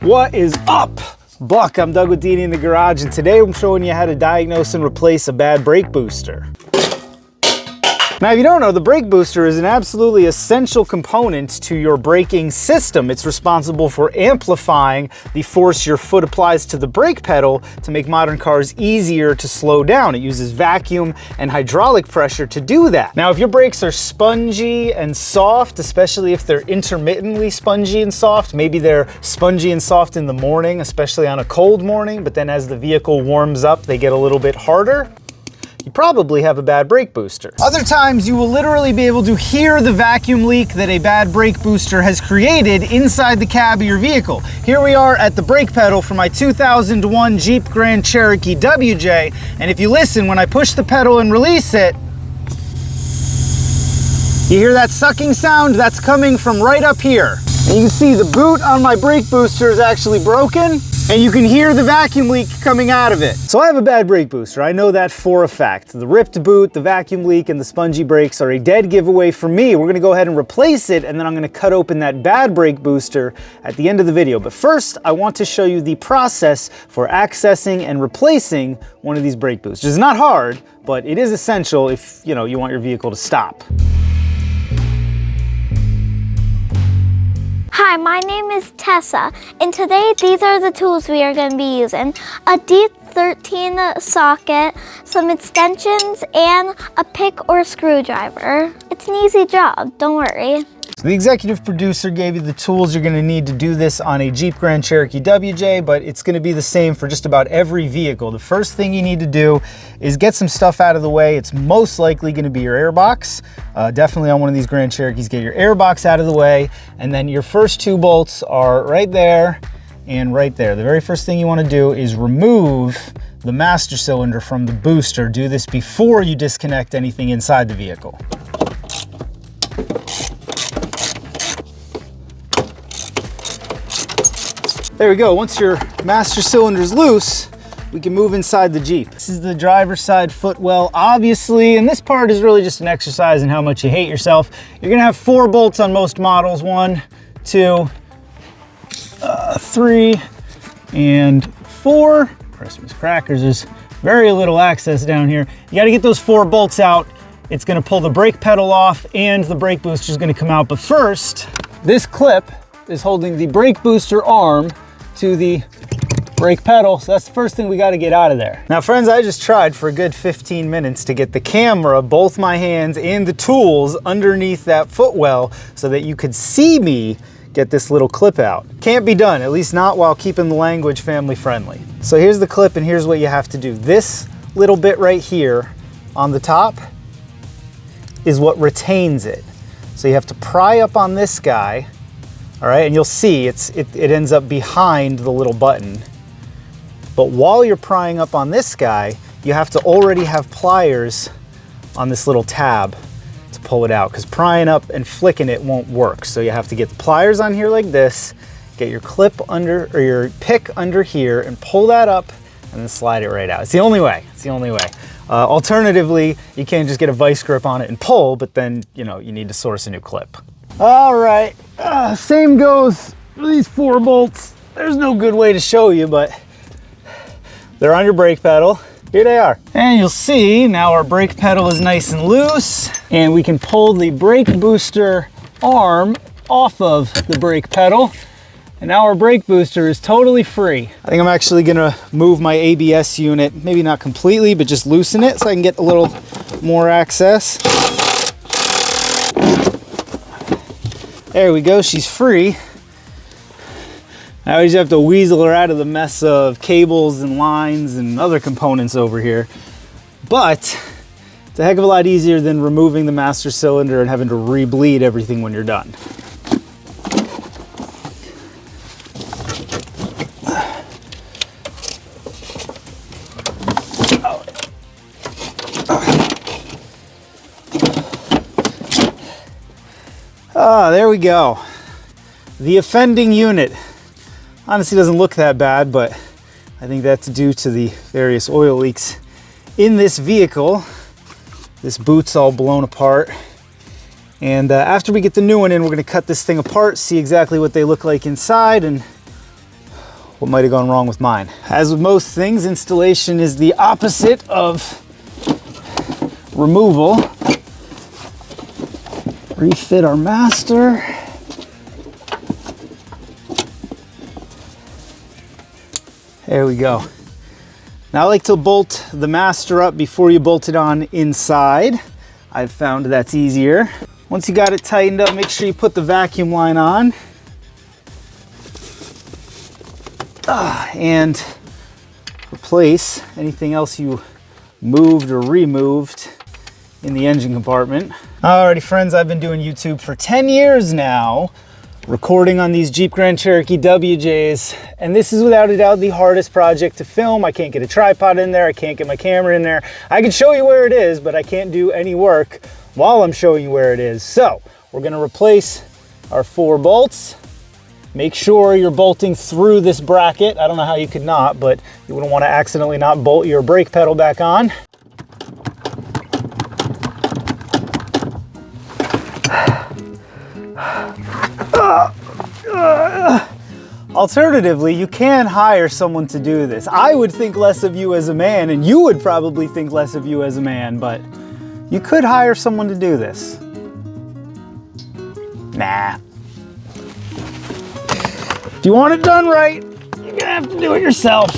What is up, Buck? I'm Doug with Dini in the Garage, and today I'm showing you how to diagnose and replace a bad brake booster. Now, if you don't know, the brake booster is an absolutely essential component to your braking system. It's responsible for amplifying the force your foot applies to the brake pedal to make modern cars easier to slow down. It uses vacuum and hydraulic pressure to do that. Now, if your brakes are spongy and soft, especially if they're intermittently spongy and soft, maybe they're spongy and soft in the morning, especially on a cold morning, but then as the vehicle warms up, they get a little bit harder, you probably have a bad brake booster. Other times you will literally be able to hear the vacuum leak that a bad brake booster has created inside the cab of your vehicle. Here we are at the brake pedal for my 2001 Jeep Grand Cherokee WJ, and if you listen, when I push the pedal and release it, you hear that sucking sound? That's coming from right up here. And you can see the boot on my brake booster is actually broken, and you can hear the vacuum leak coming out of it. So I have a bad brake booster. I know that for a fact. The ripped boot, the vacuum leak, and the spongy brakes are a dead giveaway for me. We're gonna go ahead and replace it, and then I'm gonna cut open that bad brake booster at the end of the video. But first, I want to show you the process for accessing and replacing one of these brake boosters. It's not hard, but it is essential if you want your vehicle to stop. Hi, my name is Tessa, and today these are the tools we are going to be using. A D13 socket, some extensions, and a pick or screwdriver. It's an easy job, don't worry. So the executive producer gave you the tools you're going to need to do this on a Jeep Grand Cherokee WJ, but it's going to be the same for just about every vehicle. The first thing you need to do is get some stuff out of the way. It's most likely going to be your airbox. Definitely on one of these Grand Cherokees, get your airbox out of the way, and then your first two bolts are right there and right there. The very first thing you want to do is remove the master cylinder from the booster. Do this before you disconnect anything inside the vehicle. There we go. Once your master cylinder is loose, we can move inside the Jeep. This is the driver's side footwell, obviously, and this part is really just an exercise in how much you hate yourself. You're gonna have 4 bolts on most models, 1, 2, 3, and 4. Christmas crackers, there's very little access down here. You gotta get those 4 bolts out. It's gonna pull the brake pedal off and the brake booster is gonna come out. But first, this clip is holding the brake booster arm to the brake pedal, so that's the first thing we got to get out of there. Now friends, I just tried for a good 15 minutes to get the camera, both my hands and the tools underneath that footwell so that you could see me get this little clip out. Can't be done, at least not while keeping the language family friendly. So here's the clip, and here's what you have to do. This little bit right here on the top is what retains it. So you have to pry up on this guy. All right, and you'll see it ends up behind the little button. But while you're prying up on this guy, you have to already have pliers on this little tab to pull it out, because prying up and flicking it won't work. So you have to get the pliers on here like this, get your clip under, or your pick under here, and pull that up and then slide it right out. It's the only way, it's the only way. Alternatively, you can't just get a vice grip on it and pull, but then you need to source a new clip. All right, same goes for these 4 bolts. There's no good way to show you, but they're on your brake pedal. Here they are. And you'll see now our brake pedal is nice and loose, and we can pull the brake booster arm off of the brake pedal. And now our brake booster is totally free. I think I'm actually gonna move my ABS unit, maybe not completely, but just loosen it so I can get a little more access. There we go, she's free. Now we just have to weasel her out of the mess of cables and lines and other components over here. But it's a heck of a lot easier than removing the master cylinder and having to re-bleed everything when you're done. There we go. The offending unit. Honestly doesn't look that bad, but I think that's due to the various oil leaks in this vehicle. This boot's all blown apart. And after we get the new one in, we're gonna cut this thing apart, see exactly what they look like inside, and what might have gone wrong with mine. As with most things, installation is the opposite of removal. Refit our master. There we go. Now I like to bolt the master up before you bolt it on inside. I've found that's easier. Once you got it tightened up, make sure you put the vacuum line on. And replace anything else you moved or removed in the engine compartment. Alrighty friends, I've been doing YouTube for 10 years now, recording on these Jeep Grand Cherokee WJs, and this is without a doubt the hardest project to film. I can't get a tripod in there, I can't get my camera in there. I can show you where it is, but I can't do any work while I'm showing you where it is. So we're gonna replace our 4 bolts. Make sure you're bolting through this bracket. I don't know how you could not, but you wouldn't want to accidentally not bolt your brake pedal back on. Alternatively, you can hire someone to do this. I would think less of you as a man, and you would probably think less of you as a man, but you could hire someone to do this. Nah. If you want it done right, you're gonna have to do it yourself.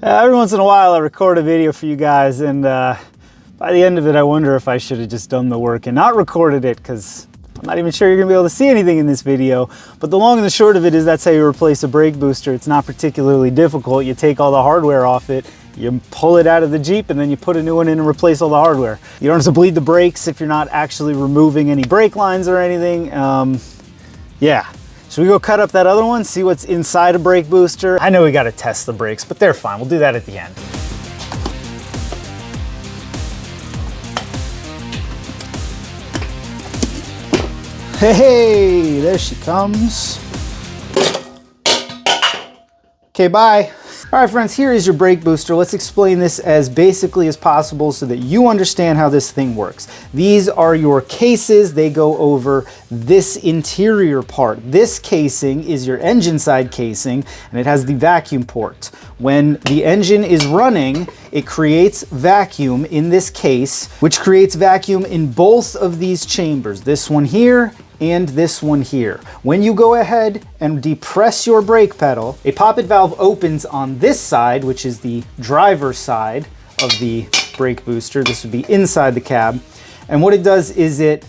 Every once in a while I record a video for you guys, and by the end of it I wonder if I should have just done the work and not recorded it, because I'm not even sure you're gonna be able to see anything in this video. But the long and the short of it is that's how you replace a brake booster. It's not particularly difficult. You take all the hardware off it, you pull it out of the Jeep, and then you put a new one in and replace all the hardware. You don't have to bleed the brakes if you're not actually removing any brake lines or anything. Yeah. Should we go cut up that other one, see what's inside a brake booster? I know we gotta test the brakes, but they're fine. We'll do that at the end. Hey, there she comes. Okay, bye. All right, friends, here is your brake booster. Let's explain this as basically as possible so that you understand how this thing works. These are your cases. They go over this interior part. This casing is your engine side casing, and it has the vacuum port. When the engine is running, it creates vacuum in this case, which creates vacuum in both of these chambers, this one here and this one here. When you go ahead and depress your brake pedal, a poppet valve opens on this side, which is the driver's side of the brake booster. This would be inside the cab. And what it does is it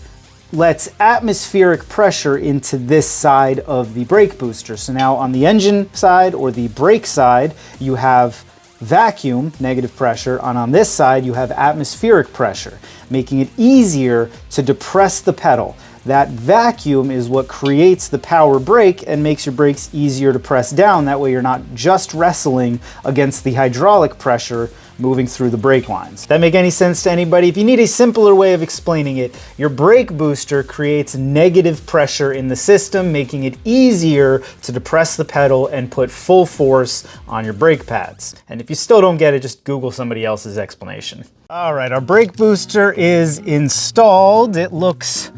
lets atmospheric pressure into this side of the brake booster. So now on the engine side or the brake side, you have vacuum, negative pressure, and on this side you have atmospheric pressure, making it easier to depress the pedal. That vacuum is what creates the power brake and makes your brakes easier to press down. That way you're not just wrestling against the hydraulic pressure moving through the brake lines. Does that make any sense to anybody? If you need a simpler way of explaining it, your brake booster creates negative pressure in the system, making it easier to depress the pedal and put full force on your brake pads. And if you still don't get it, just Google somebody else's explanation. All right, our brake booster is installed. It looks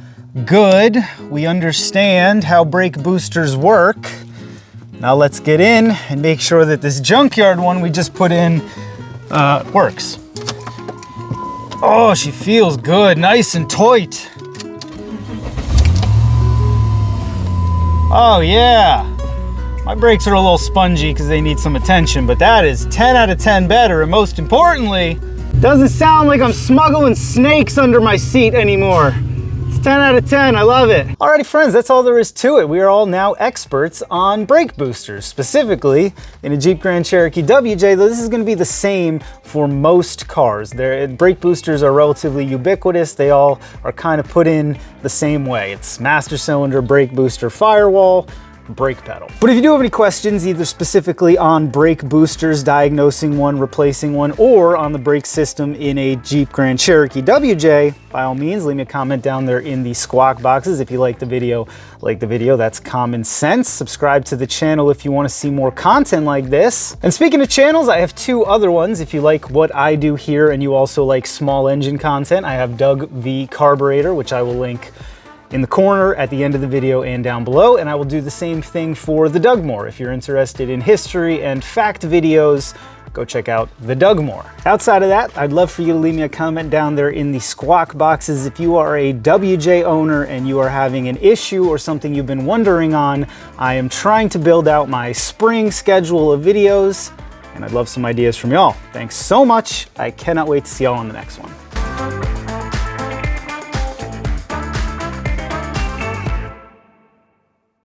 good. We understand how brake boosters work. Now let's get in and make sure that this junkyard one we just put in works. Oh, she feels good, nice and tight. Oh yeah. My brakes are a little spongy because they need some attention, but that is 10 out of 10 better, and most importantly, doesn't sound like I'm smuggling snakes under my seat anymore. 10 out of 10, I love it. Alrighty friends, that's all there is to it. We are all now experts on brake boosters, specifically in a Jeep Grand Cherokee WJ, though this is gonna be the same for most cars. Brake boosters are relatively ubiquitous. They all are kind of put in the same way. It's master cylinder, brake booster, firewall, brake pedal. But if you do have any questions, either specifically on brake boosters, diagnosing one, replacing one, or on the brake system in a Jeep Grand Cherokee WJ, by all means, leave me a comment down there in the squawk boxes. If you like the video, that's common sense. Subscribe to the channel if you want to see more content like this. And speaking of channels, I have 2 other ones. If you like what I do here and you also like small engine content, I have Doug V Carburetor, which I will link in the corner at the end of the video and down below, and I will do the same thing for the Dugmore. If you're interested in history and fact videos, go check out the Dugmore. Outside of that, I'd love for you to leave me a comment down there in the squawk boxes if you are a WJ owner and you are having an issue or something you've been wondering on. I am trying to build out my spring schedule of videos, and I'd love some ideas from y'all. Thanks so much. I cannot wait to see y'all on the next one.